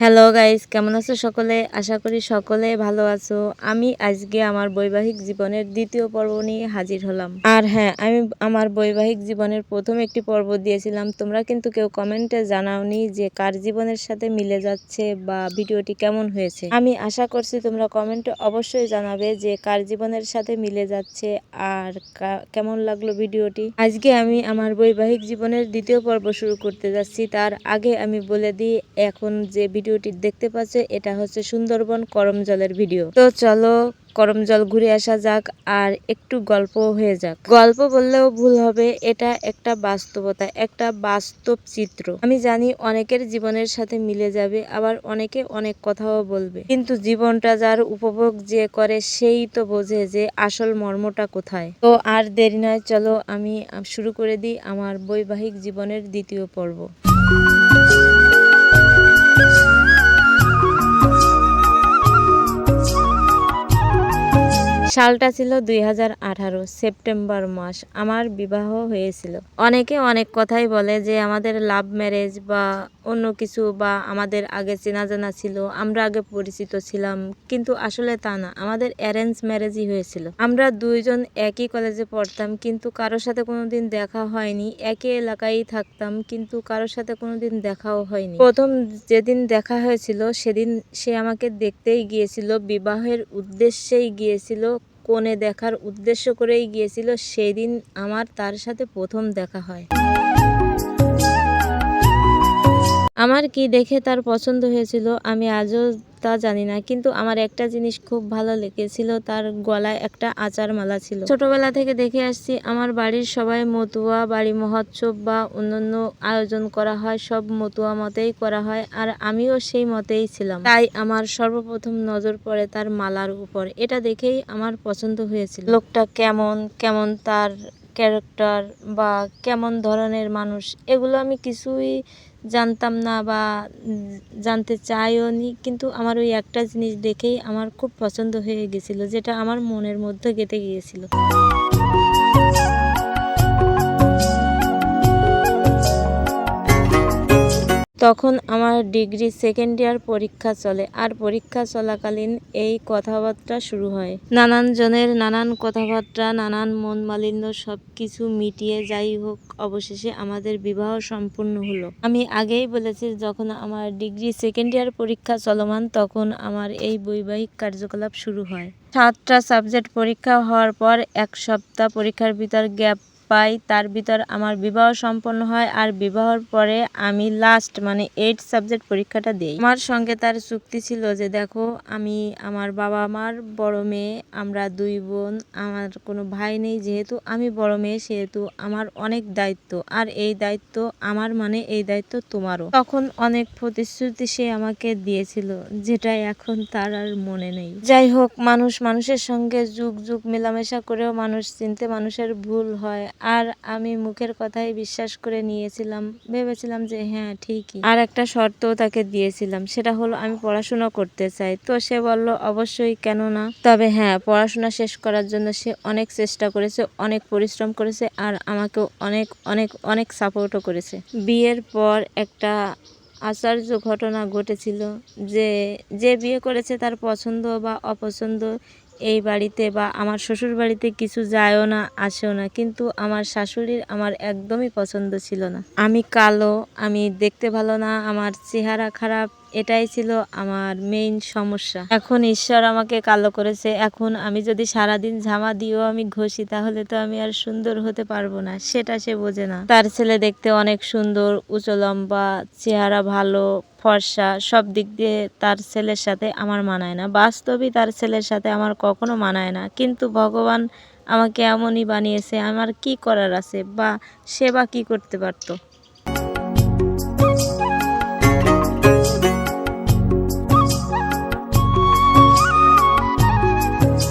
Hello guys, কেমন আছো সকলে? আশা করি সকলে ভালো আছো। আমি আজকে আমার বৈবাহিক জীবনের দ্বিতীয় পর্ব নিয়ে হাজির হলাম। আর হ্যাঁ, আমি আমার বৈবাহিক জীবনের প্রথম একটি পর্ব দিয়েছিলাম। তোমরা কিন্তু কেউ কমেন্টে জানাওনি যে কার জীবনের সাথে মিলে যাচ্ছে বা ভিডিওটি কেমন হয়েছে। আমি আশা করছি তোমরা কমেন্টে অবশ্যই জানাবে যে কার জীবনের সাথে মিলে যাচ্ছে আর কেমন লাগলো ভিডিওটি। আজকে আমি আমার বৈবাহিক জীবনের দ্বিতীয় পর্ব শুরু করতে যাচ্ছি। তার আগে আমি বলে দিই, এখন যে ভিডিওটি দেখতে পাচ্ছ এটা হচ্ছে সুন্দরবন করমজলের ভিডিও। তো চলো করমজল ঘুরে আসা যাক আর একটু গল্প হয়ে যাক। গল্প বললেও ভুল হবে, এটা একটা বাস্তবতা, একটা বাস্তব চিত্র। আমি জানি অনেকের জীবনের সাথে মিলে যাবে, আবার অনেকে অনেক কথাও বলবে, কিন্তু জীবনটা যার উপভোগ যে করে সেই তো বোঝে যে আসল মর্মটা কোথায়। তো আর দেরি নয়, চলো আমি শুরু করে দিই আমার বৈবাহিক জীবনের দ্বিতীয় পর্ব। সালটা ছিল 2018 সেপ্টেম্বর মাস। আমার বিবাহ হয়েছিল। অনেকে অনেক কথাই বলে যে আমাদের লাভ ম্যারেজ বা অন্য কিছু, বা আমাদের আগে চেনা জানা ছিল, আমরা আগে পরিচিত ছিলাম, কিন্তু আসলে তা না। আমাদের অ্যারেঞ্জ ম্যারেজই হয়েছিল। আমরা দুইজন একই কলেজে পড়তাম, কিন্তু কারোর সাথে কোনোদিন দেখা হয়নি। একই এলাকায় থাকতাম, কিন্তু কারোর সাথে কোনোদিন দেখাও হয়নি। প্রথম যেদিন দেখা হয়েছিল সেদিন সে আমাকে দেখতেই গিয়েছিল, বিবাহের উদ্দেশ্যেই গিয়েছিল, কনে দেখার উদ্দেশ্য করেই গিয়েছিল। সেই দিন আমার তার সাথে প্রথম দেখা হয়। আমার কি দেখে তার পছন্দ হয়েছিল আমি আজও তা জানি না, কিন্তু আমার একটা জিনিস খুব ভালো লেগেছিল, তার গলায় একটা আচার মালা ছিল। ছোটবেলা থেকে দেখে আসছি আমার বাড়ির সবাই মতুয়া, বাড়ি মহোৎসব বা অন্যান্য আয়োজন করা হয়, সব মতুয়া মতেই করা হয়, আর আমিও সেই মতেই ছিলাম। তাই আমার সর্বপ্রথম নজর পড়ে তার মালার উপর। এটা দেখেই আমার পছন্দ হয়েছিল। লোকটা কেমন কেমন, তার ক্যারেক্টার বা কেমন ধরনের মানুষ, এগুলো আমি কিছুই জানতাম না বা জানতে চাইও নি, কিন্তু আমার ওই একটা জিনিস দেখেই আমার খুব পছন্দ হয়ে গেছিল, যেটা আমার মনের মধ্যে গেঁথে গিয়েছিল। তখন আমার ডিগ্রি সেকেন্ড ইয়ার পরীক্ষা চলে, আর পরীক্ষা চলাকালীন এই কথাবার্তা শুরু হয়। নানান জনের নানান কথাবার্তা, নানান মন মালিন্য, সবকিছু মিটিয়ে যাই হোক অবশেষে আমাদের বিবাহ সম্পূর্ণ হলো। আমি আগেই বলেছি, যখন আমার ডিগ্রি সেকেন্ড ইয়ার পরীক্ষা চলমান তখন আমার এই বৈবাহিক কার্যকলাপ শুরু হয়। 7টা সাবজেক্ট পরীক্ষা হওয়ার পর 1 সপ্তাহ পরীক্ষার ভিতর গ্যাপ পাই, তার ভিতর আমার বিবাহ সম্পন্ন হয়। আর বিবাহের পরে আমি লাস্ট 8 সাবজেক্ট পরীক্ষাটা দিই। আমার সঙ্গে তার চুক্তি ছিল যে দেখো, আমি আমার বাবা মার বড় মেয়ে, আমরা 2 বোন, আমার কোনো ভাই নেই, যেহেতু আমি বড় মেয়ে সেহেতু আমার অনেক দায়িত্ব, আর এই দায়িত্ব আমার এই দায়িত্ব তোমারও। তখন অনেক প্রতিশ্রুতি সে আমাকে দিয়েছিল, যেটা এখন তার আর মনে নেই। যাই হোক, মানুষ মানুষের সঙ্গে যুগ যুগ মেলামেশা করেও মানুষ চিনতে মানুষের ভুল হয়, আর আমি মুখের কথাই বিশ্বাস করে নিয়েছিলাম, ভেবেছিলাম যে হ্যাঁ ঠিকই। আর একটা শর্তও তাকে দিয়েছিলাম, সেটা হলো আমি পড়াশোনা করতে চাই। তো সে বলল অবশ্যই, কেন না। তবে হ্যাঁ, পড়াশোনা শেষ করার জন্য সে অনেক চেষ্টা করেছে, অনেক পরিশ্রম করেছে, আর আমাকেও অনেক অনেক অনেক সাপোর্টও করেছে। বিয়ের পর একটা আশ্চর্য ঘটনা ঘটেছিল, যে বিয়ে করেছে তার পছন্দ বা অপছন্দ এই বাড়িতে বা আমার শ্বশুর বাড়িতে কিছু যায়ও না, আসেও না, কিন্তু আমার শাশুড়ির আমার একদমই পছন্দ ছিল না। আমি কালো, আমি দেখতে ভালো না, আমার চেহারা খারাপ, এটাই ছিল আমার মেইন সমস্যা। এখন ঈশ্বর আমাকে কালো করেছে, এখন আমি যদি সারাদিন ঝামা দিয়েও আমি ঘষি, তাহলে তো আমি আর সুন্দর হতে পারবো না, সেটা সে বোঝে না। তার ছেলে দেখতে অনেক সুন্দর, উঁচু লম্বা, চেহারা ভালো, ফর্সা, সব দিক দিয়ে তার ছেলের সাথে আমার মানায় না। বাস্তবই তার ছেলের সাথে আমার কখনো মানায় না, কিন্তু ভগবান আমাকে এমনই বানিয়েছে, আমার কি করার আছে, বা সে বা কি করতে পারতো।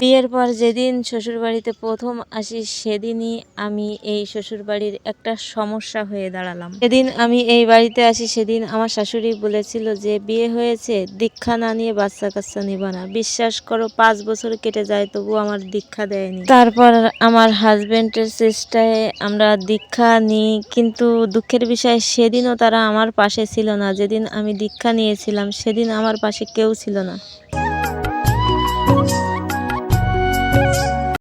বিয়ের বিয়ের পর যেদিন শ্বশুরবাড়িতে প্রথম আসি সেদিনই আমি এই শ্বশুরবাড়ির একটা সমস্যা হয়ে দাঁড়ালাম। সেদিন আমি এই বাড়িতে আসি সেদিন আমার শাশুড়ি বলেছিল যে বিয়ে হয়েছে, দীক্ষা না নিয়ে বাচ্চা কাচ্চা নিবা না। বিশ্বাস করো 5 বছর কেটে যায় তবু আমার দীক্ষা দেয়নি। তারপর আমার হাজবেন্ডের চেষ্টায় আমরা দীক্ষা নিই, কিন্তু দুঃখের বিষয় সেদিনও তারা আমার পাশে ছিল না। যেদিন আমি দীক্ষা নিয়েছিলাম সেদিন আমার পাশে কেউ ছিল না।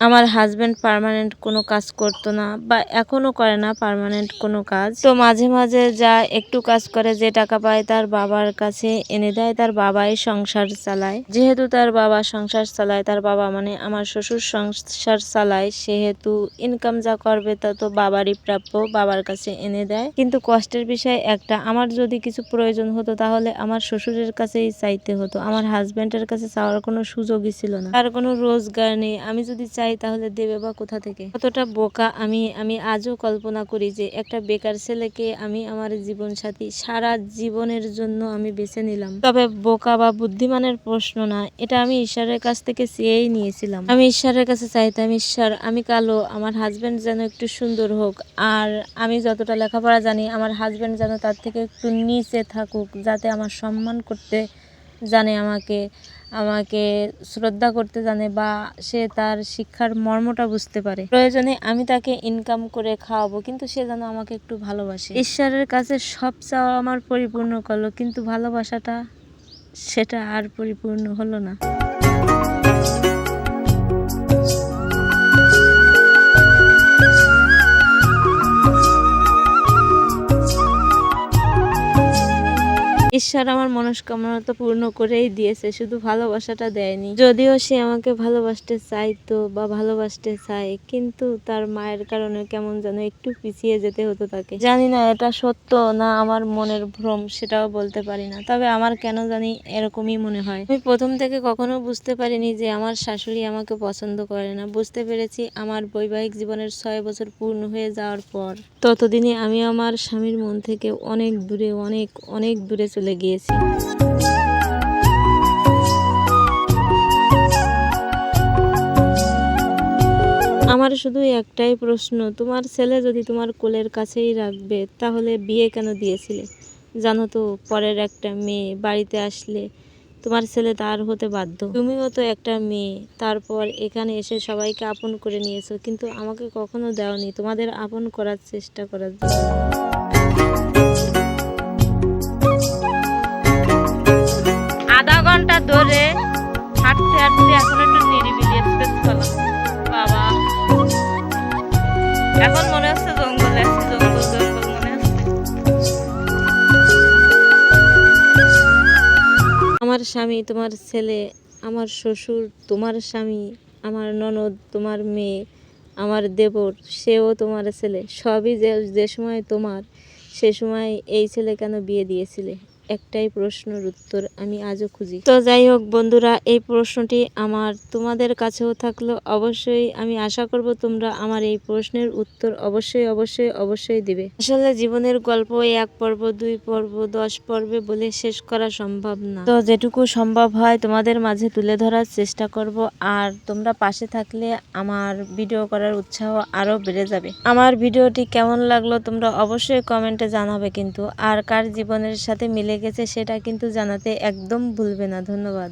আমার হাজবেন্ড পার্মানেন্ট কোনো কাজ করতো না, বা এখনো করে না পার্মানেন্ট কোনো কাজ। তো মাঝে মাঝে যা একটু কাজ করে, যে টাকা পায় তার বাবার কাছে এনে দেয়, তার বাবাই সংসার চালায়। যেহেতু তার বাবা সংসার চালায়, তার বাবা মানে আমার শ্বশুর সংসার চালায়, সেহেতু ইনকাম যা করবে তা তো বাবারই প্রাপ্য, বাবার কাছে এনে দেয়। কিন্তু কষ্টের বিষয় একটা, আমার যদি কিছু প্রয়োজন হতো তাহলে আমার শ্বশুরের কাছেই চাইতে হতো। আমার হাজবেন্ডের কাছে চাওয়ার কোনো সুযোগই ছিল না, তার কোনো রোজগার নেই। আমি যদি চাই তাহলে দেবে বা কোথা থেকে? কতটা বোকা আমি আজও কল্পনা করি যে একটা বেকার ছেলেকে আমি আমার জীবন সাথী সারা জীবনের জন্য আমি বেছে নিলাম। তবে বোকা বা বুদ্ধিমানের প্রশ্ন না, এটা আমি ঈশ্বরের কাছ থেকে চেয়েই নিয়েছিলাম। আমি ঈশ্বরের কাছে চাইতাম, ঈশ্বর আমি কালো, আমার হাজবেন্ড যেন একটু সুন্দর হোক, আর আমি যতটা লেখাপড়া জানি আমার হাজবেন্ড যেন তার থেকে একটু নিচে থাকুক, যাতে আমার সম্মান করতে জানে, আমাকে শ্রদ্ধা করতে জানে, বা সে তার শিক্ষার মর্মটা বুঝতে পারে। প্রয়োজনে আমি তাকে ইনকাম করে খাওয়াবো, কিন্তু সে যেন আমাকে একটু ভালোবাসে। ঈশ্বরের কাছে সব চাওয়া আমার পরিপূর্ণ করলো, কিন্তু ভালোবাসাটা সেটা আর পরিপূর্ণ হলো না। ঈশ্বর আমার মনস্কামনা তো পূর্ণ করেই দিয়েছে, শুধু ভালোবাসাটা দেয়নি। যদিও সে আমাকে ভালোবাসতে চাইতো বা ভালোবাসতে চায়, কিন্তু তার মায়ের কারণে কেমন যেন একটু পিছিয়ে যেতে হতো তাকে। জানি না এটা সত্য না আমার মনের ভ্রম, সেটাও বলতে পারি না। তবে আমার কেন জানি এরকমই মনে হয়। আমি প্রথম থেকে কখনো বুঝতে পারিনি যে আমার শাশুড়ি আমাকে পছন্দ করে না। বুঝতে পেরেছি আমার বৈবাহিক জীবনের 6 বছর পূর্ণ হয়ে যাওয়ার পর। ততদিনে আমি আমার স্বামীর মন থেকে অনেক দূরে, অনেক অনেক দূরে চলে গিয়েছি। আমার শুধু একটাই প্রশ্ন, তোমার ছেলে যদি তোমার কোলের কাছেই রাখবে তাহলে বিয়ে কেন দিয়েছিলে? জানো তো পরের একটা মেয়ে বাড়িতে আসলে তোমার ছেলে তার হতে বাধ্য। তুমিও তো একটা মেয়ে, তারপর এখানে এসে সবাইকে আপন করে নিয়েছো, কিন্তু আমাকে কখনো দেওনি তোমাদের আপন করার চেষ্টা করার জন্য। আধা ঘন্টা ধরে হাঁটতে হাঁটতে এখন একটু নিরিবিলি এক্সপ্রেস পেলাম। বাবা, এখন মনে হচ্ছে জঙ্গলে আছি, জঙ্গল জঙ্গল মনে হচ্ছে। আমার স্বামী তোমার ছেলে, আমার শ্বশুর তোমার স্বামী, আমার ননদ তোমার মেয়ে, আমার দেবর সেও তোমার ছেলে, সবই যে সময় তোমার, সে সময় এই ছেলে কেন বিয়ে দিয়েছিলে? একটাই প্রশ্নের উত্তর আমি আজও খুঁজি। তো যাই হোক বন্ধুরা, এই প্রশ্নটি আমার তোমাদের কাছেও থাকলো। অবশ্যই আমি আশা করব তোমরা আমার এই প্রশ্নের উত্তর অবশ্যই অবশ্যই অবশ্যই দিবে। আসলে জীবনের গল্প 1 পর্ব 2 পর্ব 10 পর্বে বলে শেষ করা সম্ভব না। তো যেটুকু সম্ভব হয় তোমাদের মাঝে তুলে ধরার চেষ্টা করব, আর তোমরা পাশে থাকলে আমার ভিডিও করার উৎসাহ আরো বেড়ে যাবে। আমার ভিডিওটি কেমন লাগলো তোমরা অবশ্যই কমেন্টে জানাবে কিন্তু, আর কার জীবনের সাথে মিলে গেছে সেটা কিন্তু জানাতে একদম ভুলবে না। ধন্যবাদ।